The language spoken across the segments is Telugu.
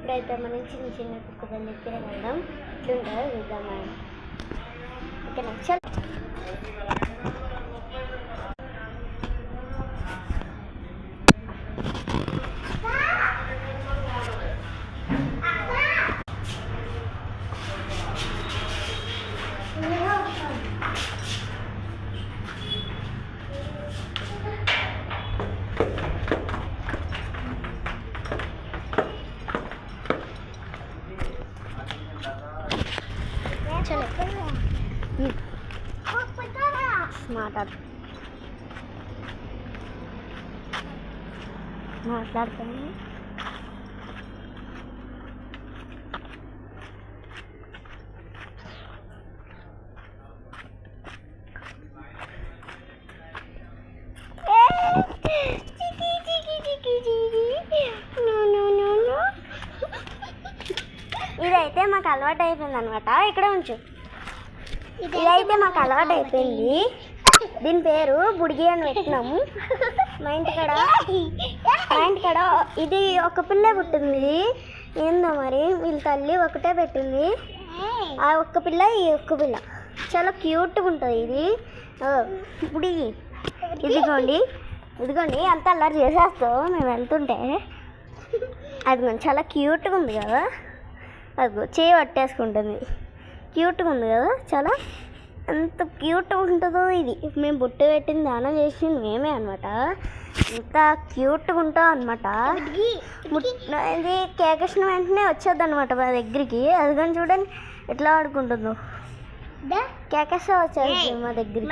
ఇప్పుడైతే మనం చిన్న చిన్న కుక్కలు దగ్గర వెళ్దాం. ఇట్లుంటుందో చూద్దామా? ఓకేనా, చల్. మాట్లాడతాను. ఇదైతే మాకు అలవాటు అయిపోయింది అనమాట. ఇక్కడ ఉంచు. ఇదైతే మాకు అలవాటు అయిపోయింది. దీని పేరు బుడిగి అని పెట్టినాము. మా ఇంటికాడ ఇది ఒక పిల్ల పుట్టింది. ఏందో మరి వీళ్ళ తల్లి ఒకటే పెట్టింది. ఆ ఒక్క పిల్ల ఈ ఒక్క పిల్ల చాలా క్యూట్గా ఉంటుంది. ఇది బుడిగి. ఇదిగోండి అంత అల్లరి చేసేస్తావు మేము వెళ్తుంటే. అది చాలా క్యూట్గా ఉంది కదా. అదిగో చేయి పట్టేసుకుంటుంది. క్యూట్గా ఉంది కదా, చాలా ఎంత క్యూట్గా ఉంటుందో. ఇది మేము బుట్ట పెట్టింది దానం చేసింది మేమే అనమాట. ఇంత క్యూట్గా ఉంటాం అనమాట. ఇది కేకేసిన వెంటనే వచ్చేది అనమాట మా దగ్గరికి. అది కానీ చూడండి ఎట్లా ఆడుకుంటుందో. కేకేస్తా వచ్చేది మా దగ్గరికి.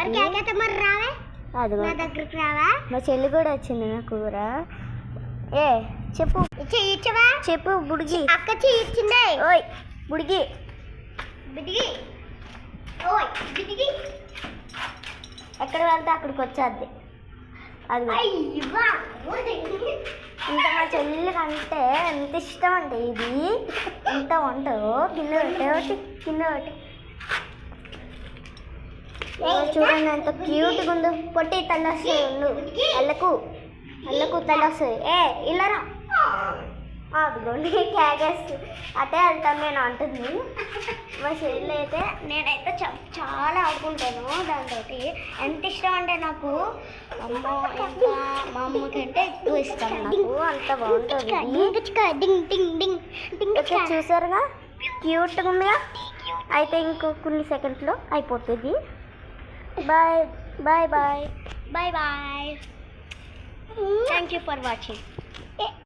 అది మా చెల్లి కూడా వచ్చింది నా కూర. చెప్పు బుడిగి. అక్క ఇచ్చిందే. ఓయ్ బుడిగి. ఎక్కడ వెళ్తే అక్కడికి వచ్చేది. అది ఇంకా మా చెల్లికి అంటే ఎంత ఇష్టం అంటే ఇది ఎంత వంటో. కింద పెట్టి చూడండి ఎంత క్యూట్గా ఉందో. పొట్టి తల్లి వస్తాయి ఉండు. అల్లకు తల్లి వస్తుంది. ఇల్లరా అదిగోండి క్యాగస్ అదే వెళ్తాను నేను అంటుంది. మా చెల్లి అయితే నేనైతే చాలా ఆడుకుంటాను దాంతో. ఎంత ఇష్టం అంటే నాకు మా అమ్మకి అంటే ఎక్కువ ఇష్టం. నాకు అంత బాగుంటుంది. చూసారుగా క్యూట్గా ఉందిగా. అయితే ఇంకో కొన్ని సెకండ్స్లో అయిపోతుంది. Bye bye bye bye bye. Thank you for watching.